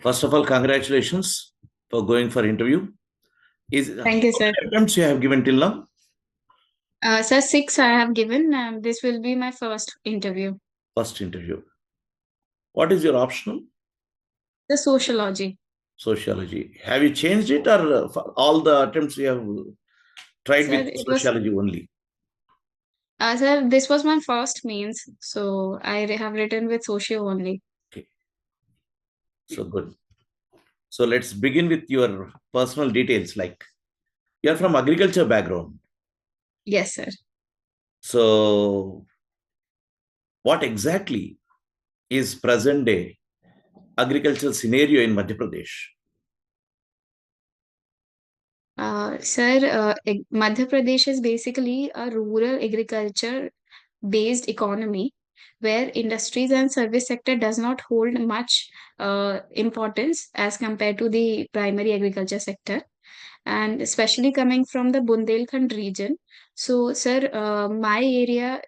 First of all, congratulations for going for interview. How Thank you, sir. many attempts you have given till now? Sir, 6 I have given, and this will be my first interview. First interview. What is your optional? The sociology. Sociology. Have you changed it, or for all the attempts you have tried Sir, with sociology only? sir, this was my first means, so have written with socio only. Okay, so good. So let's begin with your personal details. Like you are from agriculture background. Yes, sir. So what exactly is present day agricultural scenario in Madhya Pradesh? Madhya Pradesh is basically a rural agriculture based economy where industries and service sector does not hold much importance as compared to the primary agriculture sector, and especially coming from the Bundelkhand region. So, sir, my area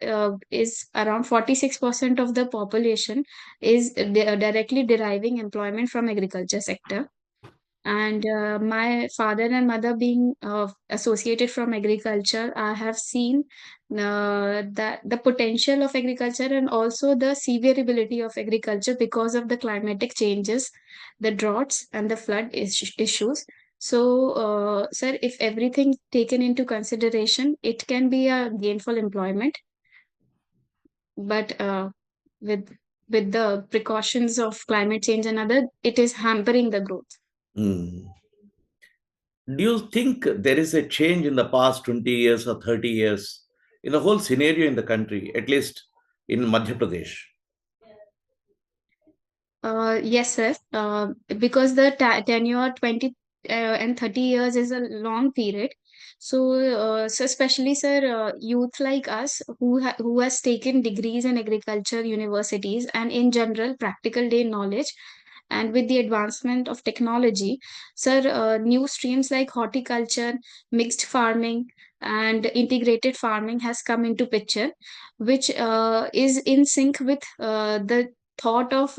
is around 46% of the population is directly deriving employment from agriculture sector. And my father and mother being associated from agriculture, I have seen that the potential of agriculture and also the severability of agriculture because of the climatic changes, the droughts and the issues. So, sir, if everything taken into consideration, it can be a gainful employment, but with with the precautions of climate change and other, it is hampering the growth. Hmm. Do you think there is a change in the past 20 years or 30 years in the whole scenario in the country, at least in Madhya Pradesh? Yes, sir. Because the tenure 20 and 30 years is a long period. So especially, sir, youth like us who has taken degrees in agriculture universities and in general practical day knowledge, and with the advancement of technology, sir, new streams like horticulture, mixed farming, and integrated farming has come into picture, which is in sync with the thought of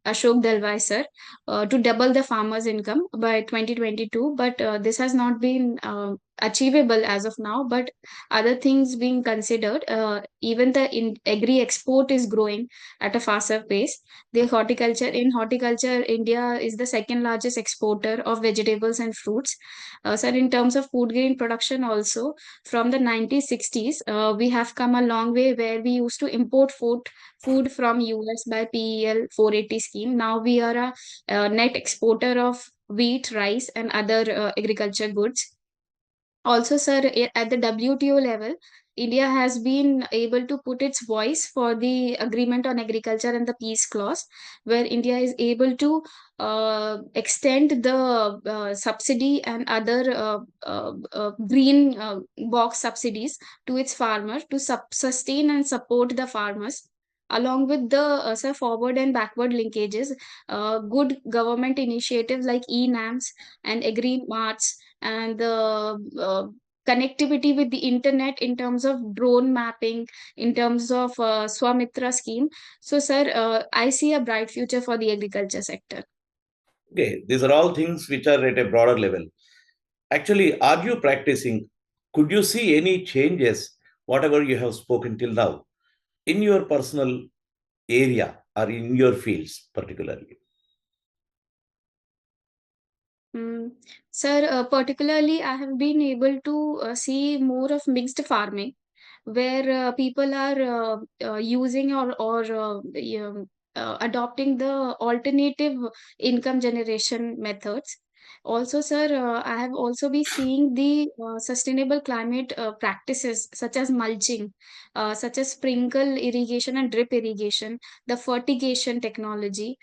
Ashok Dalwai sir to double the farmers' income by 2022. But this has not been achievable as of now. But other things being considered, even the agri export is growing at a faster pace. In horticulture, India is the second largest exporter of vegetables and fruits. So in terms of food grain production, also from the 1960s, we have come a long way where we used to import food from US by PEL 480 scheme. Now we are a net exporter of wheat, rice, and other agriculture goods. Also, sir, at the WTO level, India has been able to put its voice for the agreement on agriculture and the peace clause, where India is able to extend the subsidy and other green box subsidies to its farmers to sustain and support the farmers. Along with the forward and backward linkages, good government initiatives like e-NAMs and agri marts and the connectivity with the internet in terms of drone mapping, in terms of Swamitra scheme. So, sir, I see a bright future for the agriculture sector. Okay, these are all things which are at a broader level. Actually, are you practicing? Could you see any changes, whatever you have spoken till now, in your personal area or in your fields particularly? Mm. Sir, particularly, I have been able to see more of mixed farming, where people are using or adopting the alternative income generation methods. Also, sir, I have also been seeing the sustainable climate practices such as mulching, such as sprinkle irrigation and drip irrigation, the fertigation technology,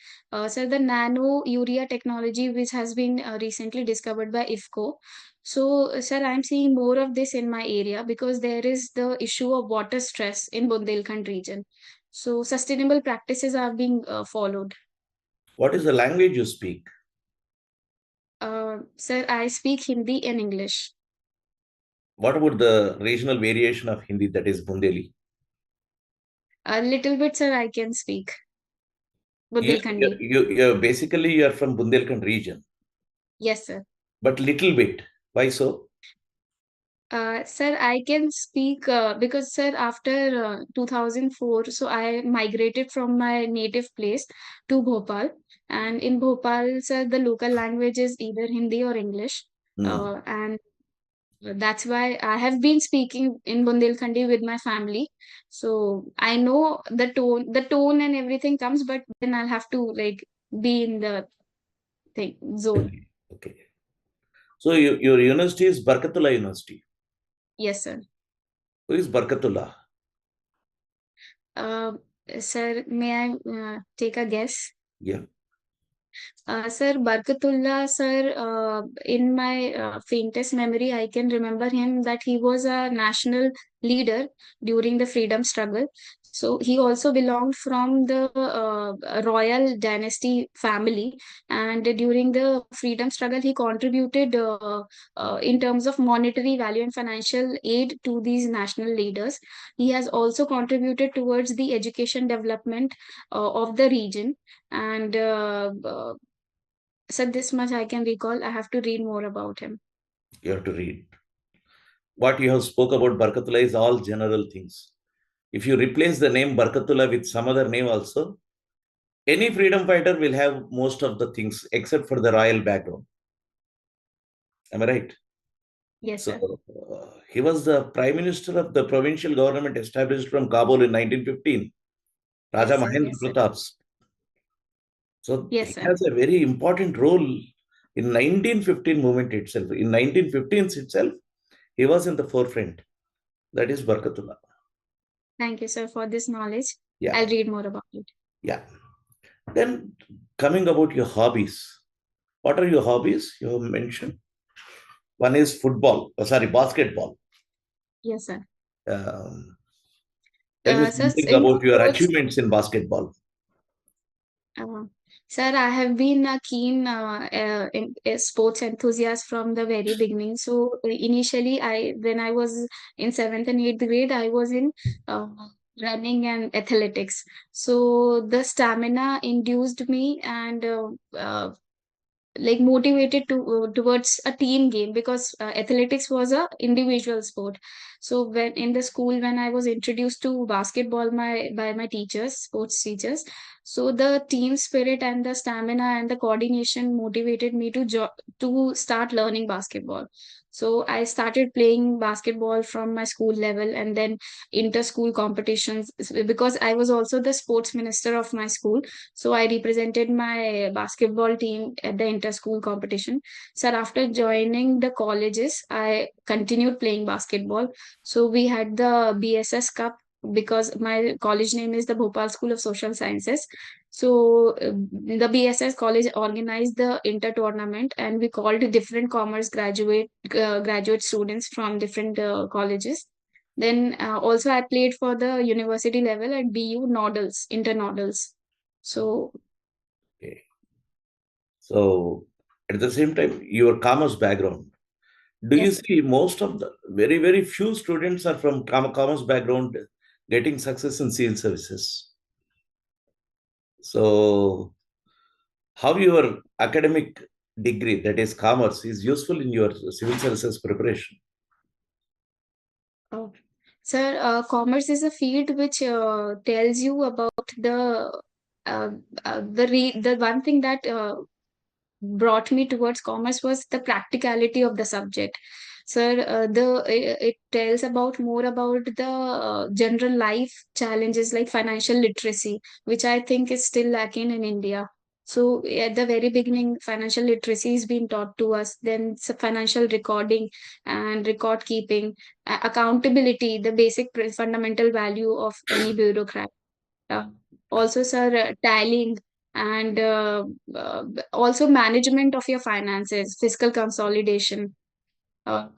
sir, the nano urea technology, which has been recently discovered by IFCO. So, sir, I'm seeing more of this in my area because there is the issue of water stress in Bundelkhand region. So, sustainable practices are being followed. What is the language you speak? Sir, I speak Hindi and English. What about the regional variation of Hindi, that is Bundeli? A little bit, sir, I can speak. Bundelkhandi. You're basically you're from Bundelkhand region, Yes, sir. but little bit. Why so? Sir, I can speak because, sir, after 2004, so I migrated from my native place to Bhopal. And in Bhopal, sir, the local language is either Hindi or English. Hmm. And that's why I have been speaking in Bundelkhandi with my family. So I know the tone and everything comes, but then I'll have to like be in the thing zone. Okay. So your university is Barkatullah University. Yes, sir. Who is Barkatullah? Uh, Sir, may I take a guess? Yeah. Sir, Barkatullah, sir, in my faintest memory, I can remember him that he was a national leader during the freedom struggle. So he also belonged from the royal dynasty family, and during the freedom struggle, he contributed in terms of monetary value and financial aid to these national leaders. He has also contributed towards the education development of the region, and so this much I can recall. I have to read more about him. You have to read. What you have spoke about Barkatullah is all general things. If you replace the name Barkatullah with some other name also, any freedom fighter will have most of the things except for the royal background. Am I right? Yes, So sir. he was the prime minister of the provincial government established from Kabul in 1915, Raja Yes, sir. Mahendra Yes, sir. Pratap's. So Yes, he sir. has a very important role in 1915 movement itself. In 1915 itself, he was in the forefront. That is Barkatullah. Thank you, sir, for this knowledge. I'll Yeah, read more about it. yeah. Then coming about your hobbies. What are your hobbies you have mentioned? One is football, sorry, basketball. Yes, sir. Um, Tell me Sir, something in about your sports, achievements in basketball. uh, sir, I have been a keen a sports enthusiast from the very beginning. So initially, when I was in seventh and eighth grade, I was in uh, running and athletics. So the stamina induced me and like motivated to towards a team game because athletics was a individual sport. So when in the school when I was introduced to basketball by my teachers, sports teachers, so the team spirit and the stamina and the coordination motivated me to start learning basketball. So I started playing basketball from my school level and then inter school competitions because I was also the sports minister of my school. So I represented my basketball team at the inter-school competition. So after joining the colleges, I continued playing basketball. So we had the BSS Cup because my college name is the Bhopal School of Social Sciences. So the BSS college organized the inter tournament, and we called different commerce graduate students from different colleges. Then also I played for the university level at BU Nodals, inter Nodals. So, Okay. So at the same time, your commerce background. Do you yes, sir. see most of the very, very few students are from commerce background getting success in civil services? So how your academic degree, that is commerce, is useful in your civil services preparation? Oh. Sir, commerce is a field which tells you about uh, the one thing that brought me towards commerce was the practicality of the subject. Sir, it tells about more about the general life challenges like financial literacy, which I think is still lacking in India. So at the very beginning, financial literacy is being taught to us. Then financial recording and record keeping, accountability, the basic fundamental value of any bureaucrat. uh, Also, sir, tallying and also management of your finances, fiscal consolidation. Uh,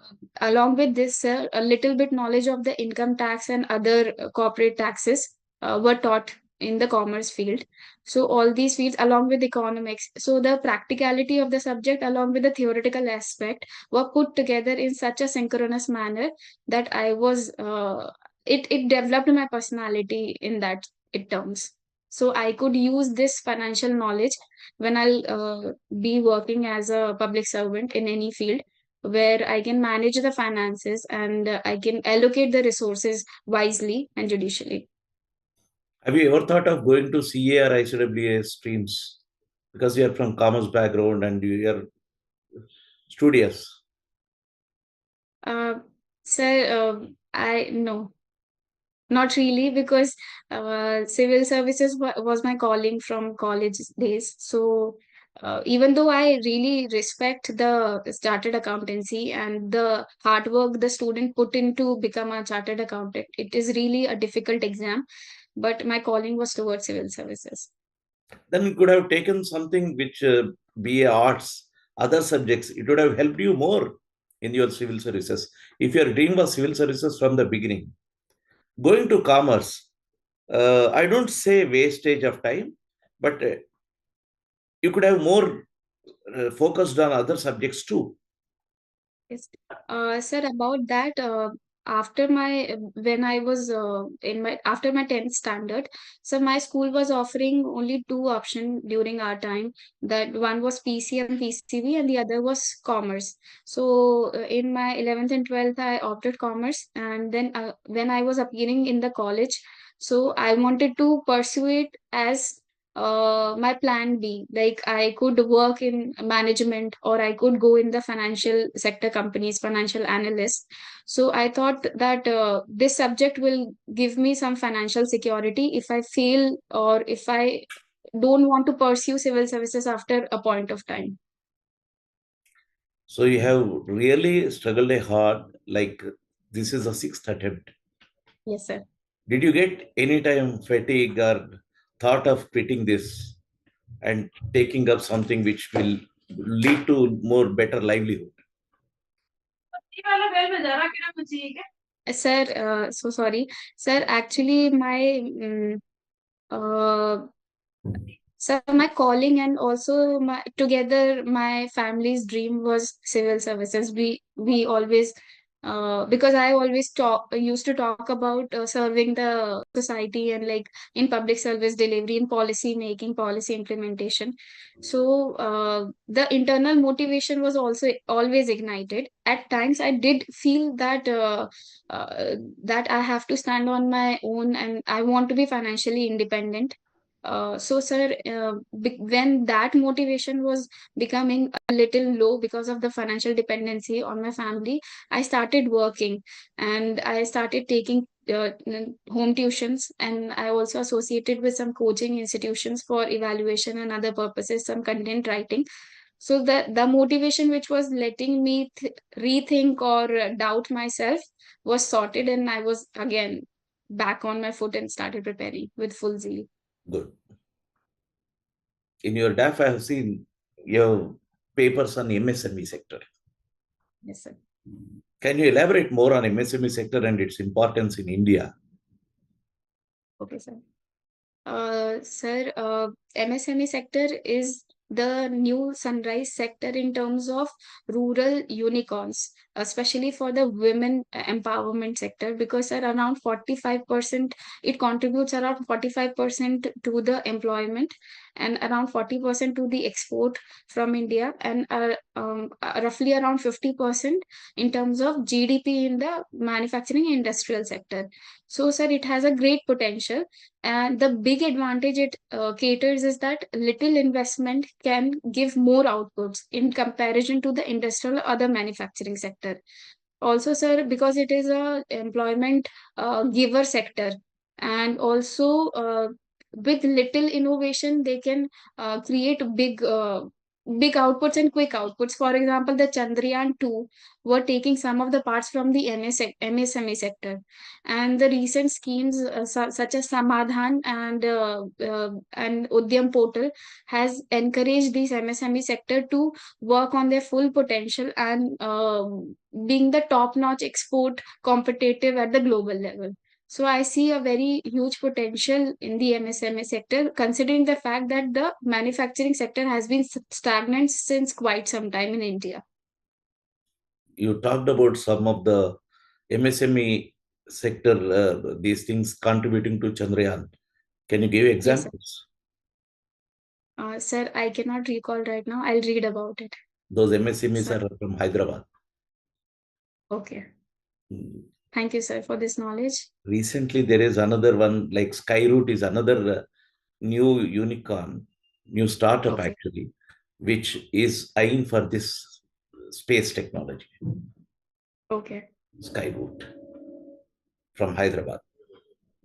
Along with this, sir, a little bit knowledge of the income tax and other corporate taxes were taught in the commerce field. So all these fields, along with economics, so the practicality of the subject, along with the theoretical aspect, were put together in such a synchronous manner that I was it developed my personality in that it terms. So I could use this financial knowledge when I'll be working as a public servant in any field, where I can manage the finances and I can allocate the resources wisely and judicially. Have you ever thought of going to CA or ICWA streams? Because you are from commerce background and you are studious. Uh, I no, not really, because civil services was my calling from college days. So even though I really respect the chartered accountancy and the hard work the student put into become a chartered accountant, it is really a difficult exam. But my calling was towards civil services. Then you could have taken something which BA arts, other subjects. It would have helped you more in your civil services. If your dream was civil services from the beginning, going to commerce, I don't say wastage of time, but you could have more focused on other subjects too. Yes. Sir, about that, after my when I was in my after my 10th standard, so my school was offering only two options during our time. That one was PCM, PCB, and the other was commerce. So in my 11th and 12th, I opted commerce, and then when I was appearing in the college, so I wanted to pursue it as my plan B. Like I could work in management or I could go in the financial sector companies, financial analyst. So I thought that this subject will give me some financial security if I fail or if I don't want to pursue civil services after a point of time. So you have really struggled a hard, like this is a sixth attempt. Yes, sir. Did you get any time fatigue or thought of quitting this and taking up something which will lead to more better livelihood? Sir, so sorry. Sir, actually, uh, so my calling and also my together my family's dream was civil services. We always because I always talk used to talk about serving the society and like in public service delivery, in policy making, policy implementation. So the internal motivation was also always ignited. At times, I did feel uh, that I have to stand on my own and I want to be financially independent. So, sir, when that motivation was becoming a little low because of the financial dependency on my family, I started working and I started taking home tuitions, and I also associated with some coaching institutions for evaluation and other purposes, some content writing. So the motivation which was letting me rethink or doubt myself was sorted, and I was again back on my foot and started preparing with full zeal. Good. In your DAF, I have seen your papers on MSME sector. Yes, sir. Can you elaborate more on MSME sector and its importance in India? Okay, sir. Sir, MSME sector is the new sunrise sector in terms of rural unicorns, especially for the women empowerment sector, because sir, around 45%, it contributes around 45% to the employment and around 40% to the export from India, and roughly around 50% in terms of GDP in the manufacturing industrial sector. So, sir, it has a great potential, and the big advantage it caters is that little investment can give more outputs in comparison to the industrial or the manufacturing sector. Also, sir, because it is a employment giver sector, and also with little innovation, they can create big outputs and quick outputs. For example, the Chandrayaan 2 were taking some of the parts from the MSME sector, and the recent schemes such as Samadhan and Udyam Portal has encouraged these MSME sector to work on their full potential and being the top notch export competitive at the global level. So I see a very huge potential in the MSME sector, considering the fact that the manufacturing sector has been stagnant since quite some time in India. You talked about some of the MSME sector, these things contributing to Chandrayaan. Can you give Yes, sir. examples? Sir, I cannot recall right now. I'll read about it. Those MSMEs Sir. are from Hyderabad. Okay. Mm. Thank you, sir, for this knowledge. Recently, there is another one like Skyroot is another new unicorn, new startup Okay. actually, which is eyeing for this space technology. Okay. Skyroot from Hyderabad.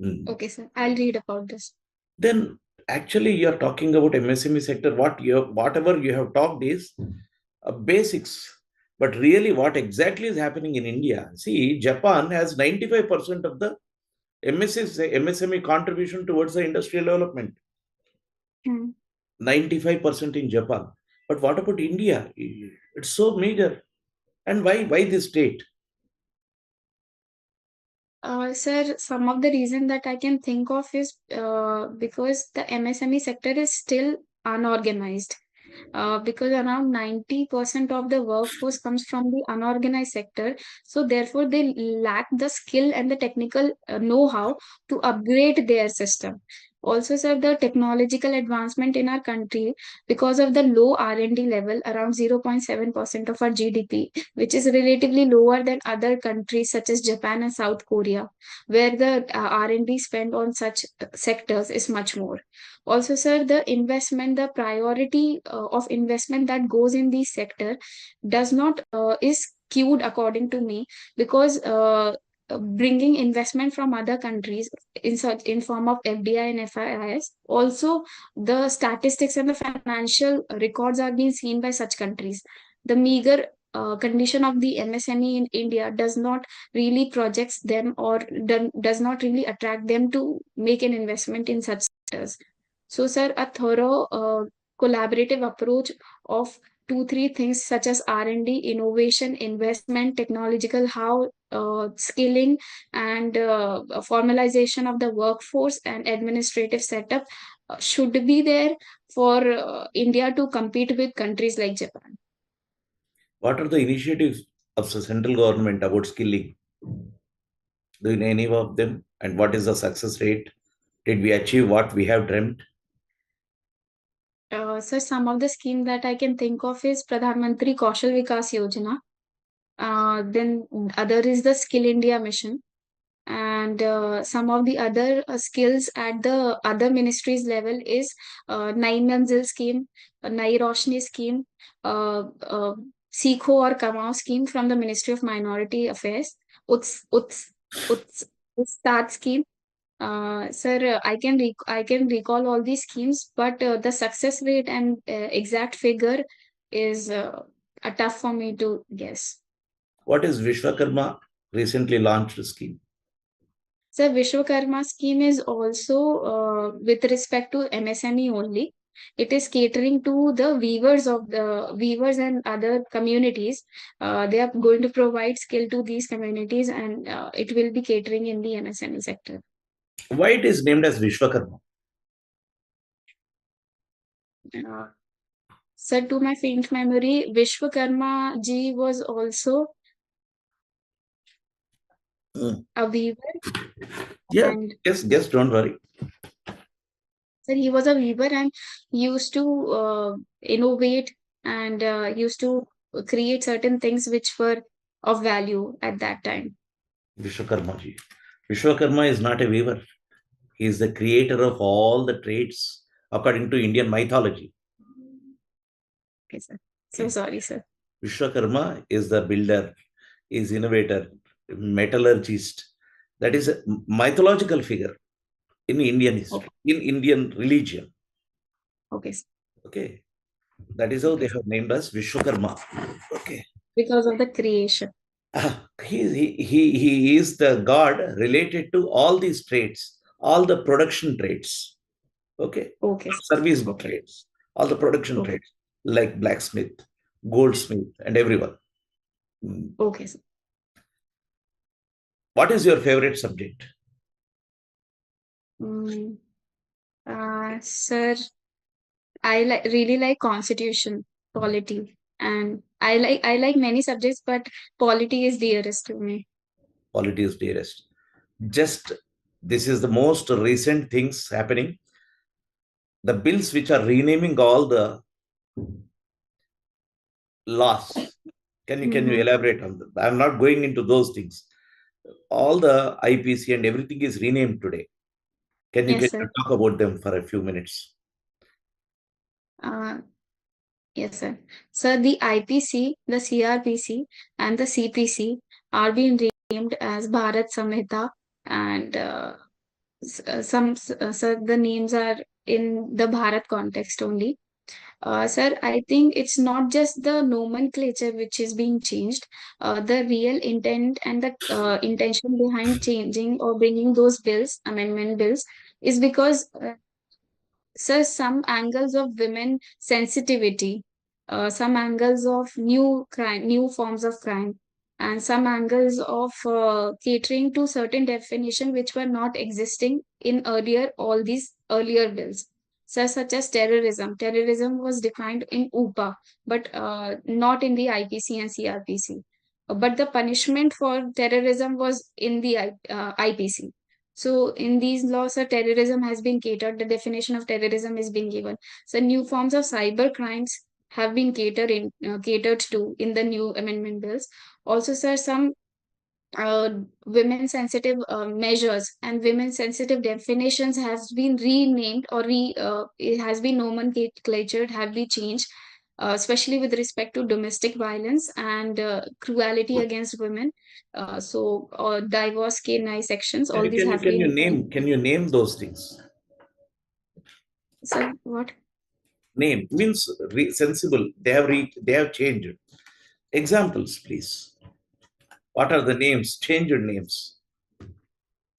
Mm. Okay, sir. I'll read about this. Then actually you're talking about MSME sector. Whatever you have talked is basics. But really, what exactly is happening in India? See, Japan has 95% of the MSME contribution towards the industrial development. Hmm. 95% in Japan. But what about India? It's so major. And why this state? Sir, some of the reason that I can think of is because the MSME sector is still unorganized. Because around 90% of the workforce comes from the unorganized sector. So therefore, they lack the skill and the technical know-how to upgrade their system. Also, sir, the technological advancement in our country, because of the low R&D level, around 0.7% of our GDP, which is relatively lower than other countries such as Japan and South Korea, where the R&D spent on such sectors is much more. Also, sir, the investment, the priority of investment that goes in the sector does not is skewed according to me, because bringing investment from other countries in such in form of FDI and FIIs, also the statistics and the financial records are being seen by such countries. The meager condition of the MSME in India does not really projects them, or does not really attract them to make an investment in such sectors. So, sir, a thorough collaborative approach of two, three things such as R&D, innovation, investment, technological, how skilling and formalization of the workforce and administrative setup should be there for India to compete with countries like Japan. What are the initiatives of the central government about skilling? Do you know any of them? And what is the success rate? Did we achieve what we have dreamt? So some of the scheme that I can think of is Pradhan Mantri Kaushal Vikas Yojana. Then other is the Skill India Mission, and some of the other skills at the other ministries level is Nai Manzil scheme, Nai Roshni scheme, Sikho or Kamao scheme from the Ministry of Minority Affairs, Uts, Uts, Ustad scheme. Sir, I can recall all these schemes, but the success rate and exact figure is tough for me to guess. What is Vishwakarma recently launched scheme? So Vishwakarma scheme is also with respect to MSME only. It is catering to the weavers and other communities. They are going to provide skill to these communities, and it will be catering in the MSME sector. Why it is named as Vishwakarma? Uh, so to my faint memory, Vishwakarma ji was also Mm. a weaver, Yeah, and guess, don't worry. so he was a weaver and he used to innovate and used to create certain things which were of value at that time. Vishwakarma ji. Vishwakarma is not a weaver. He is the creator of all the traits according to Indian mythology. Okay, sir. So Okay. sorry, sir. Vishwakarma is the builder, is innovator, metallurgist. That is a mythological figure in Indian history, Okay, in Indian religion. okay, sir. Okay. That is how Okay, they sir. have named us Vishwakarma. Okay. Because of the creation. He is the god related to all these traits, all the production traits. Okay. Okay, sir. Service Okay, traits, all the production okay, traits, like blacksmith, goldsmith, and everyone. Mm. okay, sir. What is your favorite subject? Mm, sir, I really like constitution, polity, and I like many subjects, but polity is dearest to me. Polity is dearest. Just this is the most recent things happening. The bills which are renaming all the laws. Can you Mm-hmm. elaborate on that? I'm not going into those things. All the IPC and everything is renamed today. Can Yes, you sir. talk about them for a few minutes? Uh, yes, sir. Sir, the IPC, the CRPC, and the CPC are being renamed as Bharat Samhita, and sir, the names are in the Bharat context only. Sir, I think it's not just the nomenclature which is being changed. The real intent and the intention behind changing or bringing those bills, amendment bills, is because sir, some angles of women sensitivity, some angles of new crime, new forms of crime, and some angles of catering to certain definition which were not existing in earlier all these earlier bills. So, such as terrorism. Terrorism was defined in UPA, but not in the IPC and CRPC. But the punishment for terrorism was in the IPC. So in these laws, terrorism has been catered. The definition of terrorism is being given. So new forms of cyber crimes have been catered to in the new amendment bills. Also, sir, some women sensitive measures and women sensitive definitions has been renamed or it has been nomenclatured, have been changed, especially with respect to domestic violence and cruelty against women. Divorce K9 sections, Can all you these can you have can you been. name can you name those things? Sir, what? Name means sensible. They have changed. Examples, please. What are the names? Change your names.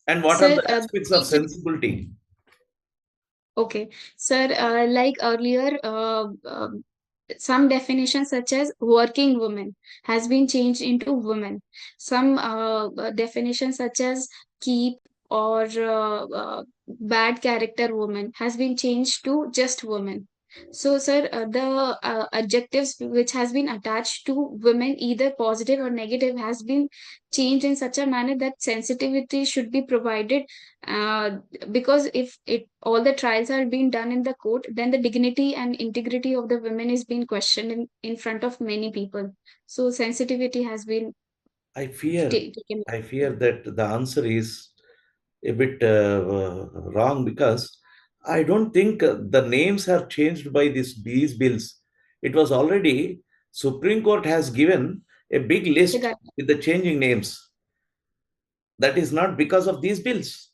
And what are Sir, the aspects of sensibility? okay. Sir, like earlier, some definitions such as working woman has been changed into women. Some definitions such as keep or bad character woman has been changed to just woman. So, sir, the adjectives which has been attached to women, either positive or negative, has been changed in such a manner that sensitivity should be provided, because if it all the trials are being done in the court, then the dignity and integrity of the women is being questioned in front of many people. So sensitivity has been I fear, taken. I fear that the answer is a bit wrong because I don't think the names are changed by these bills. It was already Supreme Court has given a big The list guy. with the changing names. That is not because of these bills.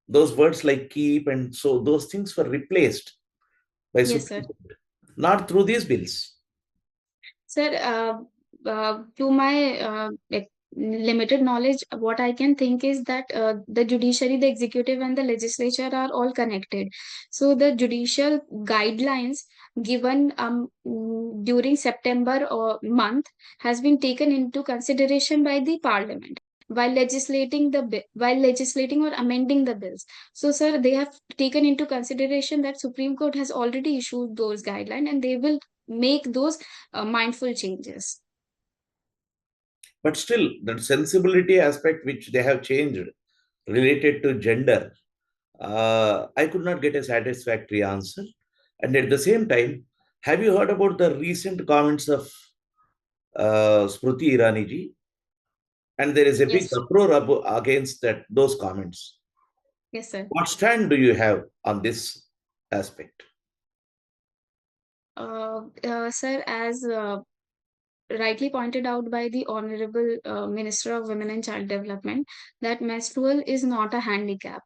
Those words like keep and so those things were replaced by Yes, sir. Supreme Court, not through these bills. Sir, to my like limited knowledge, what I can think is that the judiciary, the executive, and the legislature are all connected. So the judicial guidelines given during September or month has been taken into consideration by the parliament while while legislating or amending the bills. So, sir, they have taken into consideration that Supreme Court has already issued those guidelines, and they will make those mindful changes. But still, that sensibility aspect which they have changed related to gender, I could not get a satisfactory answer. And at the same time, have you heard about the recent comments of Smriti Irani ji? And there is a big Yes, uproar against those comments. yes, sir. What stand do you have on this aspect? Sir, as rightly pointed out by the Honorable Minister of Women and Child Development, that menstrual is not a handicap.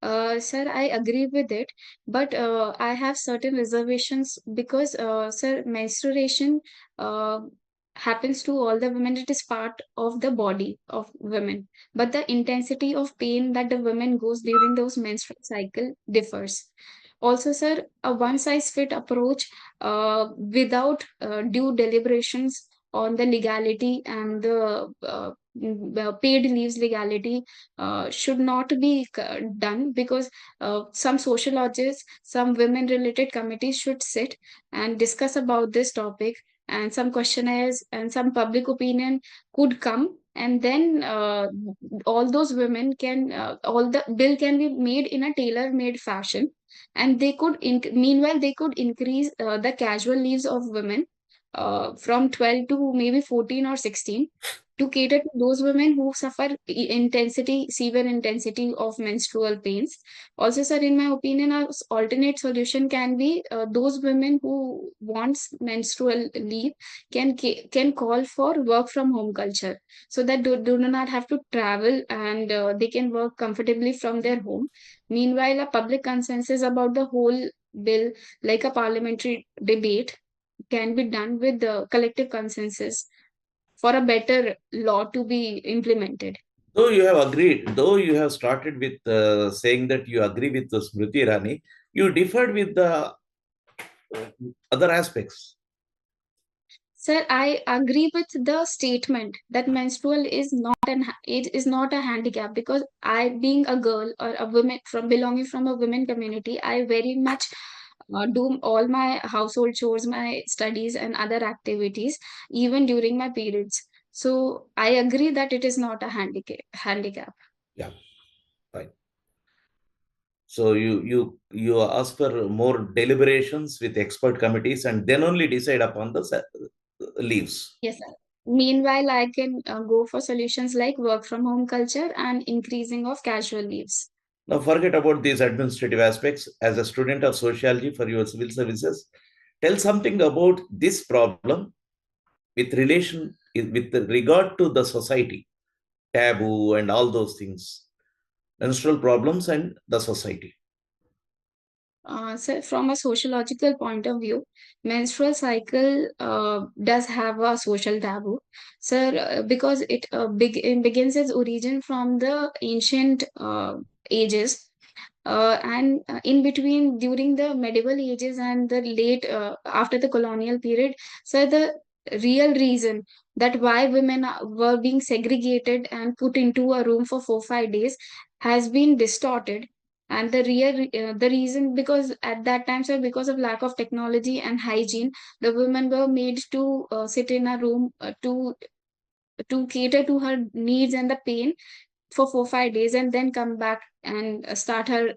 Sir, I agree with it, but I have certain reservations because, sir, menstruation uh, happens to all the women. It is part of the body of women, but the intensity of pain that the women goes during those menstrual cycle differs. Also, sir, a one size fit approach without due deliberations on the legality and the paid leaves legality should not be done, because some sociologists, some women related committees should sit and discuss about this topic, and some questionnaires and some public opinion could come, and then all those women can all the bill can be made in a tailor made fashion, and they could meanwhile they could increase the casual leaves of women from 12 to maybe 14 or 16 to cater to those women who suffer severe intensity of menstrual pains. Also, sir, in my opinion, a alternate solution can be those women who wants menstrual leave can call for work from home culture, so that do not have to travel, and they can work comfortably from their home. Meanwhile, a public consensus about the whole bill, like a parliamentary debate, can be done with the collective consensus for a better law to be implemented. Though you have started with saying that you agree with the Smriti Irani, you differed with the other aspects. Sir, I agree with the statement that menstrual is not it is not a handicap, because I, being a girl or a woman from belonging from a women community, I very much do all my household chores, my studies, and other activities even during my periods. So I agree that it is not a handicap. Yeah, fine. So you ask for more deliberations with expert committees and then only decide upon the leaves. Yes, sir. Meanwhile, I can go for solutions like work from home culture and increasing of casual leaves. Now forget about these administrative aspects. As a student of sociology for your civil services, tell something about this problem with regard to the society, taboo and all those things, menstrual problems and the society. So from a sociological point of view, menstrual cycle does have a social taboo, sir, because it begins its origin from the ancient ages, and in between during the medieval ages and the late after the colonial period. So the real reason that why women were being segregated and put into a room for 4 5 days has been distorted. And the reason, because at that time, so because of lack of technology and hygiene, the women were made to sit in a room to cater to her needs and the pain for 4 5 days, and then come back and start her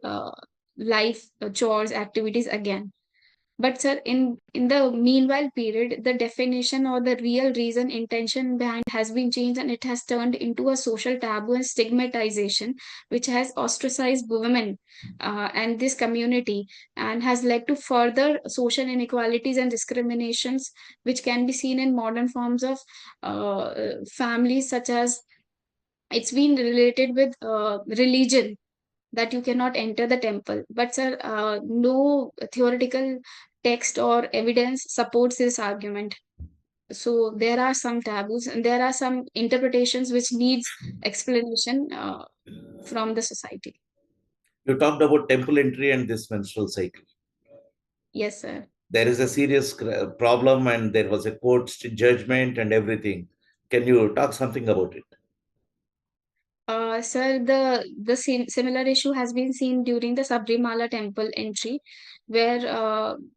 life chores activities again. But sir, in the meanwhile period, the definition or the real reason intention behind has been changed, and it has turned into a social taboo and stigmatization, which has ostracized women and this community, and has led to further social inequalities and discriminations, which can be seen in modern forms of families, such as it's been related with religion, that you cannot enter the temple. But sir, no theoretical text or evidence supports this argument. So there are some taboos and there are some interpretations which needs explanation from the society. You talked about temple entry and this menstrual cycle. Yes, sir. There is a serious problem and there was a court judgment and everything. Can you talk something about it? Sir, the similar issue has been seen during the Sabrimala temple entry, where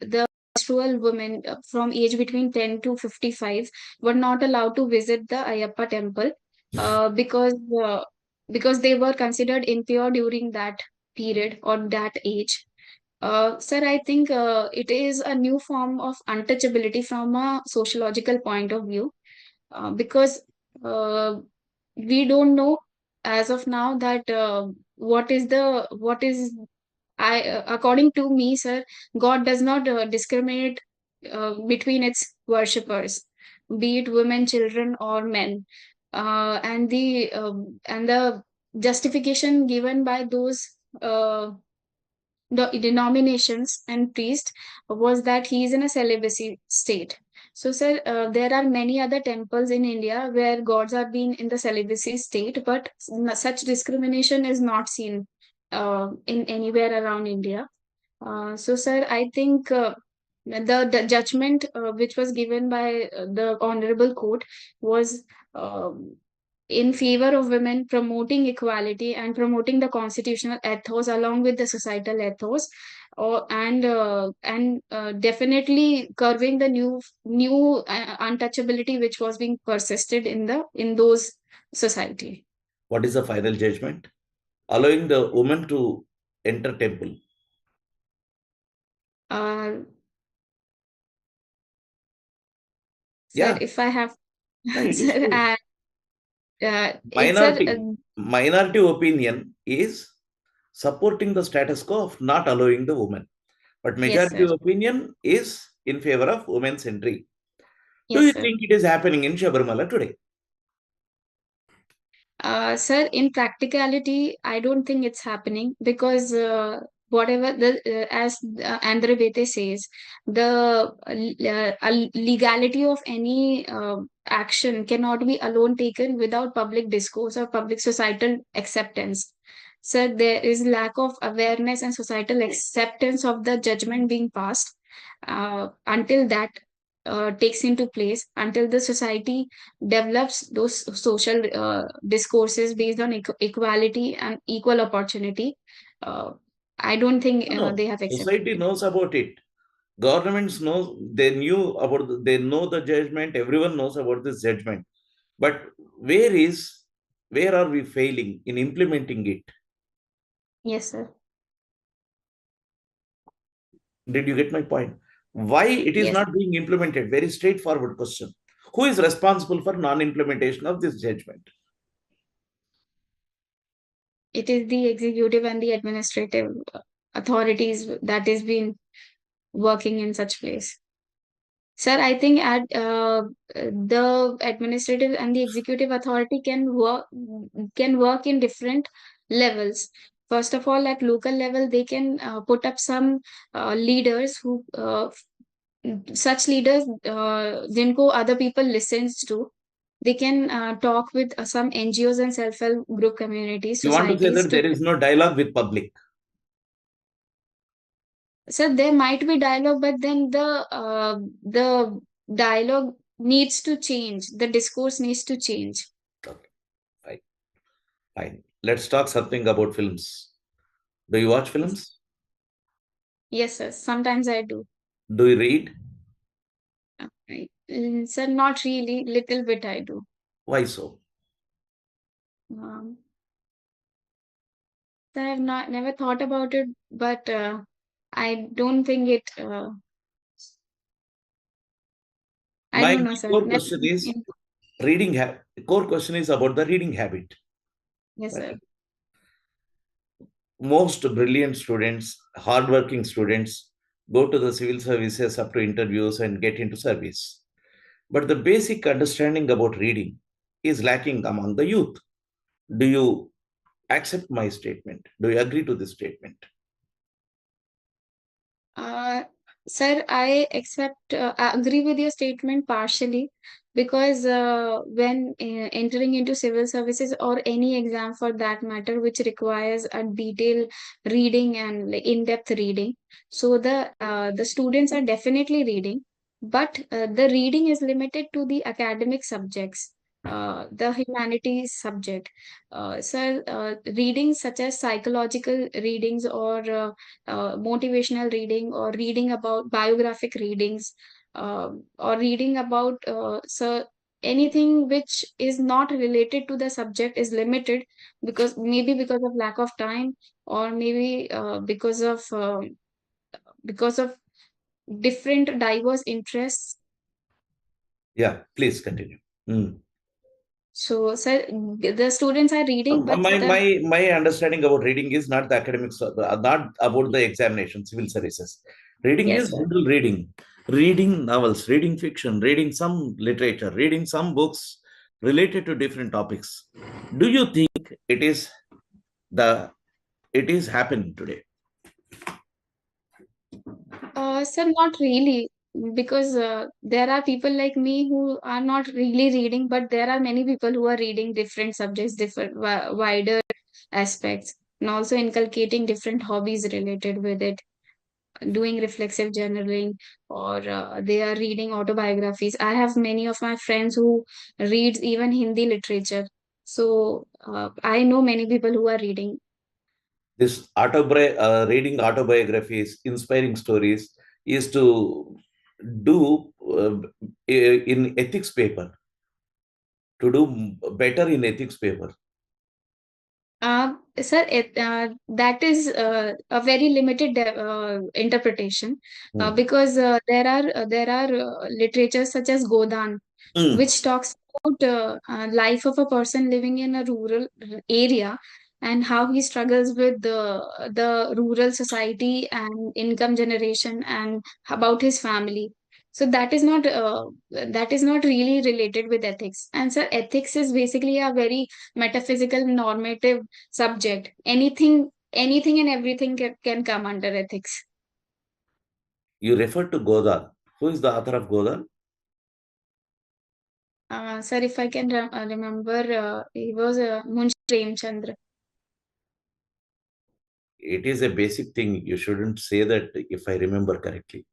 the menstrual women from age between 10 to 55 were not allowed to visit the Ayyappa temple uh, because uh, because they were considered impure during that period or that age. Sir, I think it is a new form of untouchability from a sociological point of view, because uh, we don't know as of now that what is I according to me, sir, God does not discriminate between its worshippers, be it women, children, or men. And the justification given by those the denominations and priest was that he is in a celibacy state. So, sir, there are many other temples in India where gods are being in the celibacy state, but such discrimination is not seen in anywhere around India. So, sir, I think the judgment which was given by the Honorable Court was um in favor of women, promoting equality and promoting the constitutional ethos along with the societal ethos, and definitely curbing the new untouchability which was being persisted in those society. What is the final judgment? Allowing the woman to enter temple. Uh, Sir, Yeah, if I have, yeah, it is sir, true. it's a, Minority opinion is supporting the status quo of not allowing the woman. But yes, majority sir. opinion is in favor of women's entry. Do Yes, you sir. think it is happening in Shabarimala today? Sir, in practicality, I don't think it's happening because whatever as Andre Bete says, the legality of any action cannot be alone taken without public discourse or public societal acceptance. So there is lack of awareness and societal acceptance of the judgment being passed. Until that takes into place, until the society develops those social discourses based on equality and equal opportunity, uh, I don't think No, no. they have accepted Society it. knows about it. Governments know, they knew about, they know the judgment. Everyone knows about this judgment. But where is, where are we failing in implementing it? Yes, sir. Did you get my point? Why it is Yes, not being implemented? Very straightforward question. Who is responsible for non-implementation of this judgment? it is the executive and the administrative authorities that is been working in such place. Sir, I think at the administrative and the executive authority can work in different levels. First of all, at local level, they can put up some leaders who such leaders जिनको other people listens to. They can talk with some NGOs and self-help group communities, You want to say societies that to. there is no dialogue with public. So there might be dialogue, but then the dialogue needs to change. The discourse needs to change. Okay, fine, fine. Let's talk something about films. Do you watch Yes, films? yes, sir. Sometimes I do. Do you read? Right. Sir, not really. Little bit I do. Why so? Um, I have not never thought about it, but I don't think it. I My don't know, sir. core Never. question is reading. Core question is about the reading habit. Yes, Okay. sir. Most brilliant students, hardworking students, go to the civil services up to interviews and get into service. But the basic understanding about reading is lacking among the youth. Do you accept my statement? Do you agree to this statement? Uh, Sir, I agree with your statement partially because when entering into civil services or any exam for that matter, which requires a detailed reading and like in-depth reading, so the students are definitely reading, but the reading is limited to the academic subjects, the humanities subject. Sir, readings such as psychological readings or motivational reading or reading about biographic readings, or reading about so anything which is not related to the subject is limited, because maybe because of lack of time, or maybe because of different diverse interests. Yeah, please continue. Mm. So sir, the students are reading, but My understanding about reading is not the academics, not about the examination, civil services. Reading is yes, sir. general reading, reading novels, reading fiction, reading some literature, reading some books related to different topics. Do you think the it is happening today? Sir, not really, because there are people like me who are not really reading, but there are many people who are reading different subjects, different wider aspects, and also inculcating different hobbies related with it, doing reflexive journaling, or they are reading autobiographies. I have many of my friends who reads even Hindi literature. So I know many people who are reading. This reading autobiographies, inspiring stories is to do in ethics paper, to do better in ethics paper. Sir, that is a very limited interpretation, Hmm. because there are literatures such as Godan, Hmm. which talks about life of a person living in a rural area, and how he struggles with the rural society and income generation, and about his family. So that is not really related with ethics. And so ethics is basically a very metaphysical normative subject. Anything and everything can come under ethics. You referred to Godal. Who is the author of Godal? Sir, if I can remember, he was Munshi Premchandra. It is a basic thing. You shouldn't say that if I remember correctly.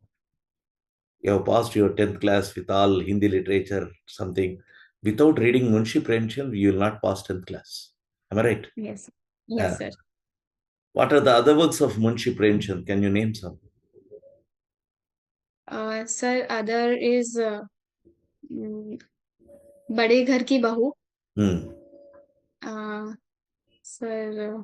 You have passed your 10th class with all Hindi literature, something. Without reading Munshi Premchand, you will not pass 10th class. Am I right? Yes. Yes, Uh, sir. what are the other works of Munshi Premchand? Can you name some? Sir, other is mm, बड़े घर की बहू. Hmm. Sir,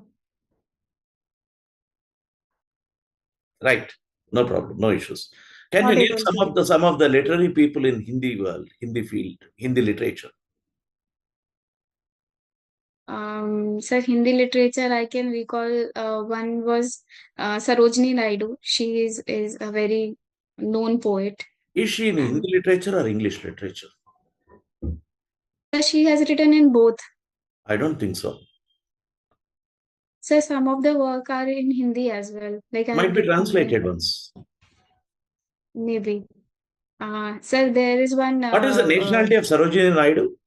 Right. No problem. No issues. Can you not name able to. some of the literary people in Hindi world, Hindi field, Hindi literature? Sir, Hindi literature, I can recall one was Sarojini Naidu. She is a very known poet. Is she in And Hindi literature or English literature? she has written in both. I don't think so. So some of the work are in Hindi as well. Like I Might have be read, translated ones. maybe. Sir, there is one. What is the nationality of Sarojini Naidu?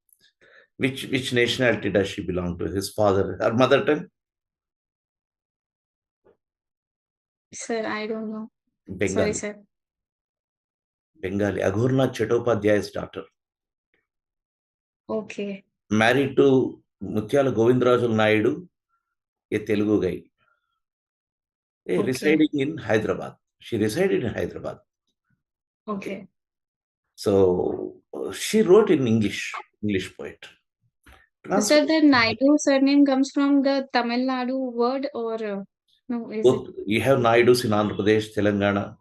Which nationality does she belong to? His father, her mother tongue? Sir, I don't know. Sorry, Bengali. sir. Bengali. Aghurnath Chattopadhyay's daughter. Okay. Married to Mutyala Govindrajul Naidu, a Telugu guy. Okay. Residing in Hyderabad. She resided in Hyderabad. Okay. Okay. So she wrote in English poet. So, sir, Translate the Naidu surname comes from the Tamil Nadu word, or no? Is it both. You have Naidus in Andhra Pradesh, Telangana,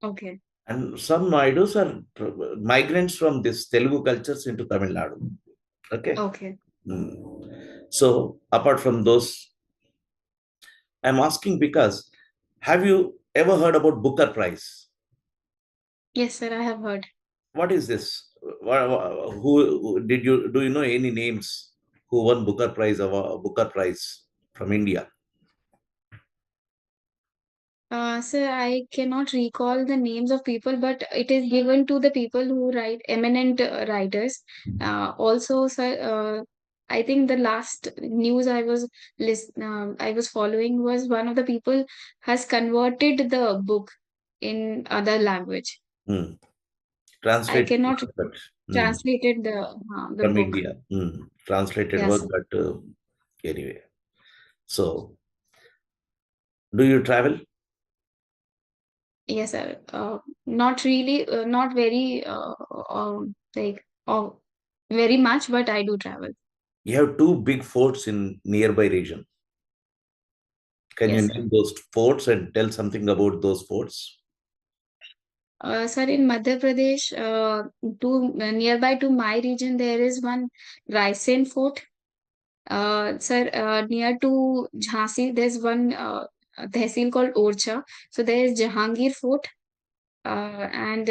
okay? and some Naidus are migrants from this Telugu cultures into Tamil Nadu. Okay. Okay. Mm. So apart from those, I'm asking because have you ever heard about Booker Prize? Yes, sir. I have heard. What is this? Who did you do you know any names who won Booker Prize from India? Sir, I cannot recall the names of people, but it is given to the people who write eminent writers. Also, sir, I think the last news I was following was one of the people has converted the book in other language. Hmm. I Translated cannot work, but translated the from book. India. Translated work, Yes, but anyway. So, do you travel? yes, sir. Not really, not very like very much, but I do travel. You have two big forts in nearby region. Can you Yes, sir. name those forts and tell something about those forts? Sir, in Madhya Pradesh, nearby to my region, there is one Raisen Fort. Sir, near to Jhansi, there's one tehsil called Orcha. So there is Jahangir Fort, and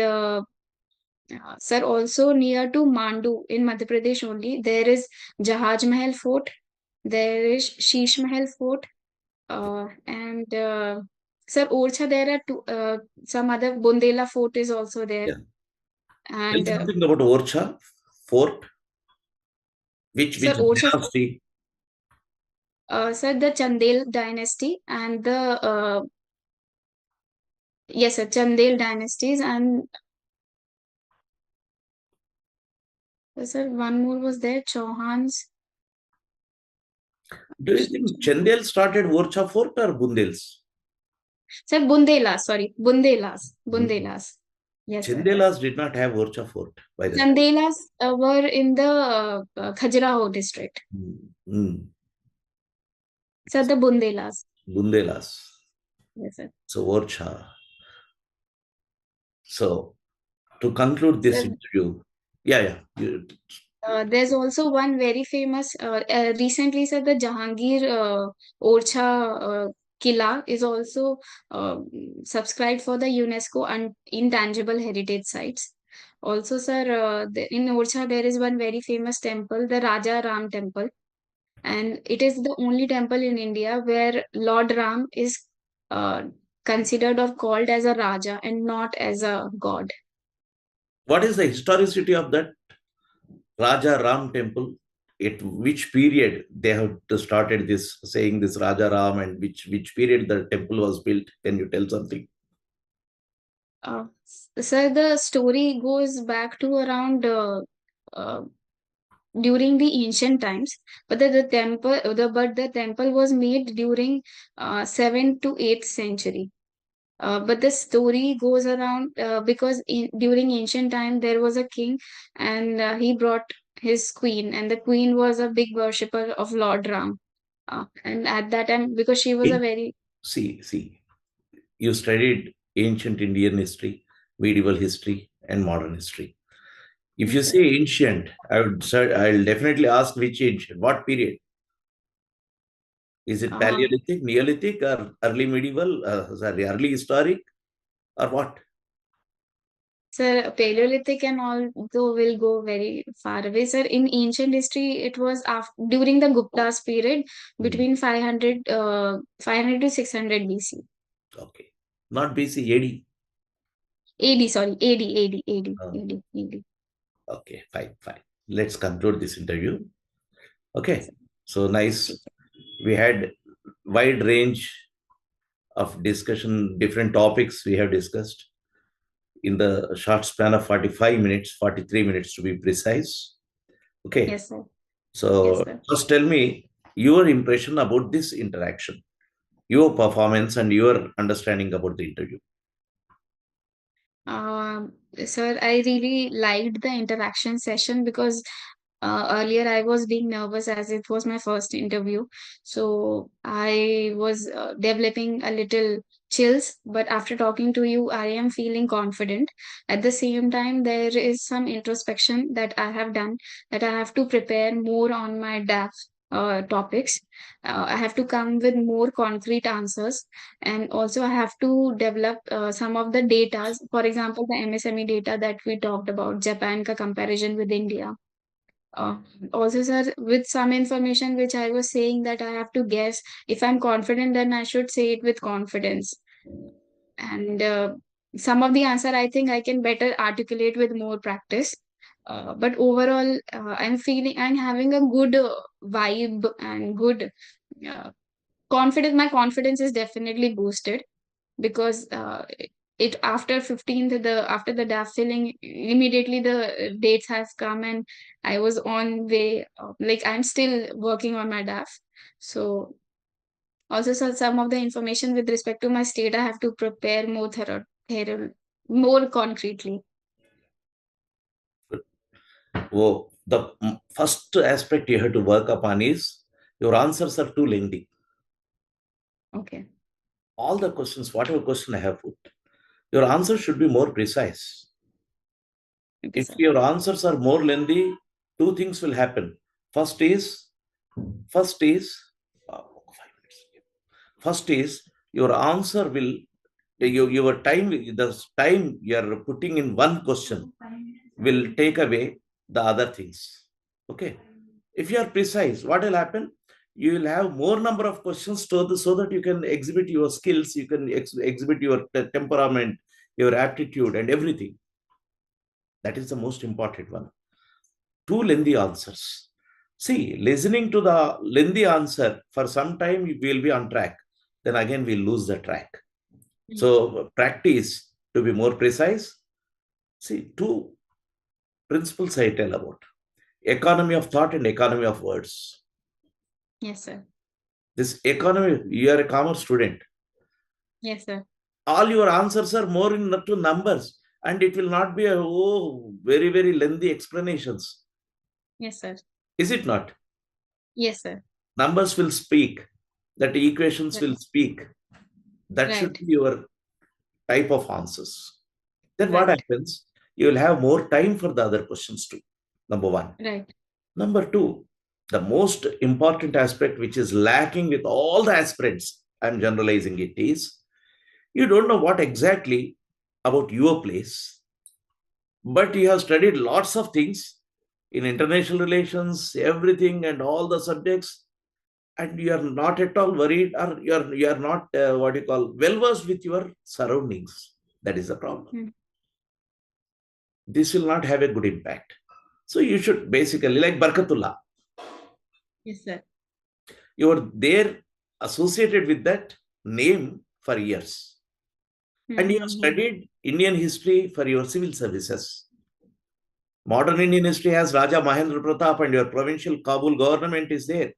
sir, also near to Mandu in Madhya Pradesh only, there is Jahaj Mahal Fort. There is Sheesh Mahal Fort, and sir, Orcha, there are some other Bundela Fort is also there. Yeah. Tell And something about Orcha fort. sir, Which Orcha, dynasty? sir, the Chandel dynasty and the yes, sir, Chandel dynasties, and sir, one more was there, Chauhans. Do you think Chandel started Orcha fort or Bundels? Sir, Bundelas, sorry, Hmm. Bundelas. Yes, sir. Chandelas did not have Orcha fort by the time. Chandelas were in the Khajuraho district. Hmm. Hmm. Sir, the Bundelas. Bundelas. Yes, sir. So, Orcha. So, to conclude this Sir, interview, yeah. there's also one very famous, recently said the Jahangir Orcha Killa is also uh, subscribed for the UNESCO Intangible Heritage Sites. Also, sir, in Orcha there is one very famous temple, the Raja Ram Temple, and it is the only temple in India where Lord Ram is uh, considered or called as a Raja and not as a god. What is the historicity of that Raja Ram temple? At which period they have started this saying this Raja Ram, and which period the temple was built? Can you tell something? Sir, the story goes back to around uh, during the ancient times, but the temple was made during 7th to 8th century. But the story goes around because during ancient time there was a king, and he brought his queen, and the queen was a big worshipper of Lord Ram. And at that time, because she was a In, very see, you studied ancient Indian history, medieval history, and modern history. If you yes, sir. say ancient, I'll definitely ask which ancient, what period? Is it Um, Paleolithic, Neolithic, or early medieval, sorry, early historic, or what? Sir, Paleolithic and all though will go very far away. Sir, in ancient history, it was after, during the Gupta's period Hmm. between 500 to 600 BC. Okay. Not BC, AD. AD, sorry, AD. Uh, AD. okay, fine. Let's conclude this interview. Yes, Okay. sir. So Okay, nice. sir. We had wide range of discussion, different topics we have discussed in the short span of 45 minutes, 43 minutes to be precise. Okay. Yes, sir. Yes, So sir. just tell me your impression about this interaction, your performance, and your understanding about the interview. Sir, I really liked the interaction session because earlier I was being nervous as it was my first interview. So I was developing a little chills, but after talking to you, I am feeling confident. At the same time, there is some introspection that I have done, that I have to prepare more on my DAF topics. I have to come with more concrete answers, and also I have to develop some of the data. For example, the MSME data that we talked about, Japan ka comparison with India. uh, Also, sir, with some information which I was saying that I have to guess, if I'm confident, then I should say it with confidence. And some of the answer I think I can better articulate with more practice. But overall, I'm having a good vibe and good confidence. My confidence is definitely boosted because it after 15th, the after the DAF filling, immediately the dates has come, and I was on way, like I'm still working on my DAF. So also, so some of the information with respect to my state I have to prepare more more concretely. Oh, the first aspect you have to work upon is your answers are too lengthy. Okay. All the questions, whatever question I have put, your answer should be more precise. Okay, If sir. your answers are more lengthy, two things will happen. First is, first is, 5 minutes. First is your answer will your time, the time you are putting in one question will take away the other things. Okay. If you are precise, what will happen? You will have more number of questions so that you can exhibit your skills, you can exhibit your temperament, your aptitude, and everything. That is the most important one. Too lengthy answers. See, listening to the lengthy answer for some time, you will be on track. Then again, we'll lose the track. So, practice to be more precise. See, two principles I tell about economy of thought and economy of words. Yes, sir. This economy, you are a commerce student. Yes, sir. All your answers are more in to numbers, and it will not be a very lengthy explanations. Yes, sir. Is it not? Yes, sir. Numbers will speak. that equations Right. will speak. That should Right. be your type of answers. Then what Right. happens? You will have more time for the other questions too. Number one. Right. Number two, the most important aspect which is lacking with all the aspirants, I'm generalizing it, is you don't know what exactly about your place, but you have studied lots of things in international relations, everything and all the subjects, and you are not at all worried, or you are not what you call well versed with your surroundings. That is the problem. Mm. This will not have a good impact. So you should basically, like Barkatullah, Yes, sir. you are there associated with that name for years. And you have Mm-hmm. studied Indian history for your civil services. Modern Indian history has Raja Mahendra Pratap and your provincial Kabul government is there.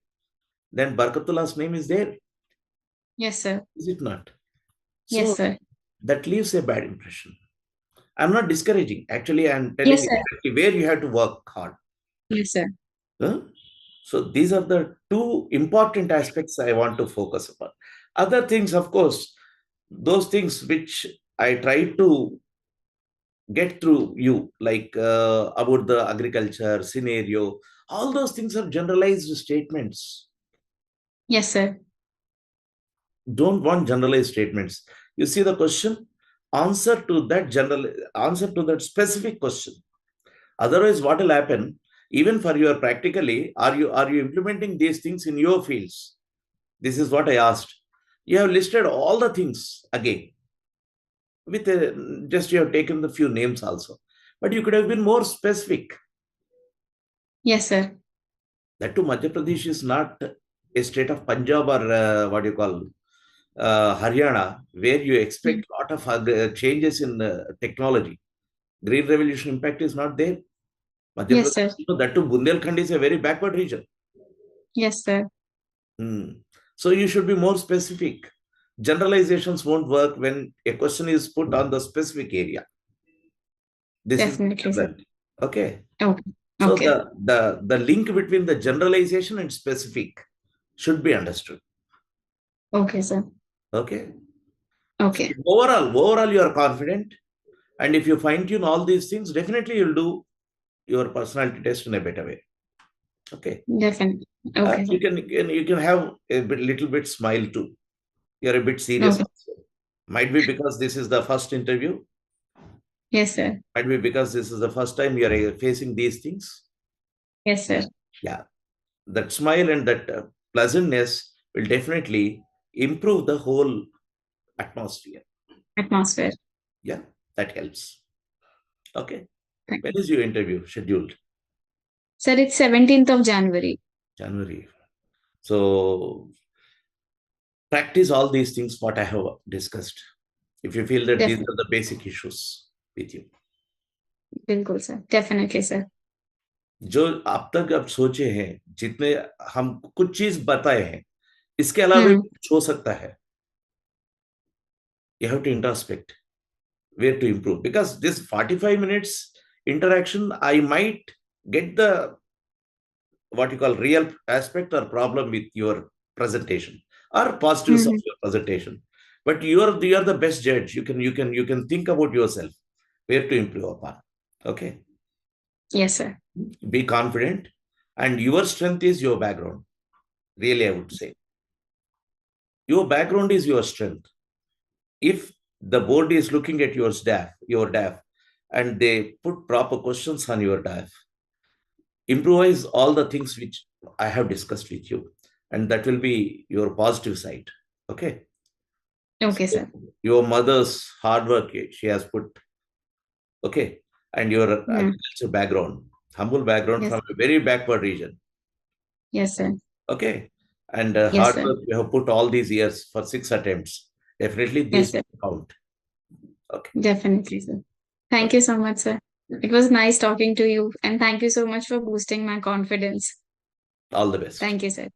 Then Barkatullah's name is there, Yes, sir. is it not? Yes, So sir. that leaves a bad impression. I'm not discouraging. Actually, I'm telling Yes, you sir. exactly where you have to work hard. Yes, sir. Huh? So these are the two important aspects I want to focus upon. Other things, of course, those things which I try to get through you, like about the agriculture scenario, all those things are generalized statements. Yes, sir. Don't want generalized statements. You see the question, answer to that general, answer to that specific question. Otherwise, what will happen? Even for your practically, are you implementing these things in your fields? This is what I asked. You have listed all the things again. With just you have taken the few names also, but you could have been more specific. Yes, sir. That too, Madhya Pradesh is not a state of Punjab or what you call Haryana, where you Mm. expect a lot of changes in technology. Green revolution impact is not there. Madhya Yes, sir. Pradesh, that too, Bundelkhand is a very backward region. Yes, sir. Hmm. So you should be more specific. Generalizations won't work when a question is put on the specific area. This is Definitely, sir. okay. Okay. So Okay. the link between the generalization and specific should be understood. Okay, sir. Okay. So Okay. overall, you are confident, and if you fine tune all these things, definitely you'll do your personality test in a better way. Okay. Definitely. Okay, You sir. can have a little bit smile too. You're a bit serious Okay. also. Might be because this is the first interview. Yes, sir. Might be because this is the first time you're facing these things. Yes, sir. Yeah, that smile and that pleasantness will definitely improve the whole atmosphere. Atmosphere. Yeah, that helps. Okay. Thank When you. is your interview scheduled? Sir, it's 17th of January. January. So practice all these things what I have discussed. If you feel that these Definitely. are the basic issues with you. बिल्कुल sir. Definitely, sir. जो अब तक आप सोचे हैं, जितने हम कुछ चीज बताए हैं, इसके अलावा भी Hmm. कुछ हो सकता है. You have to introspect where to improve, because this 45 minutes interaction, I might get the what you call real aspect or problem with your presentation or positives of Hmm. your presentation, but you are the best judge. You can think about yourself where to improve upon. Okay. Yes, sir. Be confident, and your strength is your background. Really, I would say your background is your strength. If the board is looking at your DAF, and they put proper questions on your DAF, improvise all the things which I have discussed with you, and that will be your positive side. Okay. Okay, So sir. your mother's hard work, she has put, okay, and your Hmm. agriculture background, humble background Yes. from a very backward region. Yes, sir. Okay. And Yes, hard sir. work you have put all these years for 6 attempts. Definitely Yes, these sir. count. Okay. Definitely, sir. Thank Okay. you so much, sir. It was nice talking to you, and thank you so much for boosting my confidence. All the best. Thank you, sir.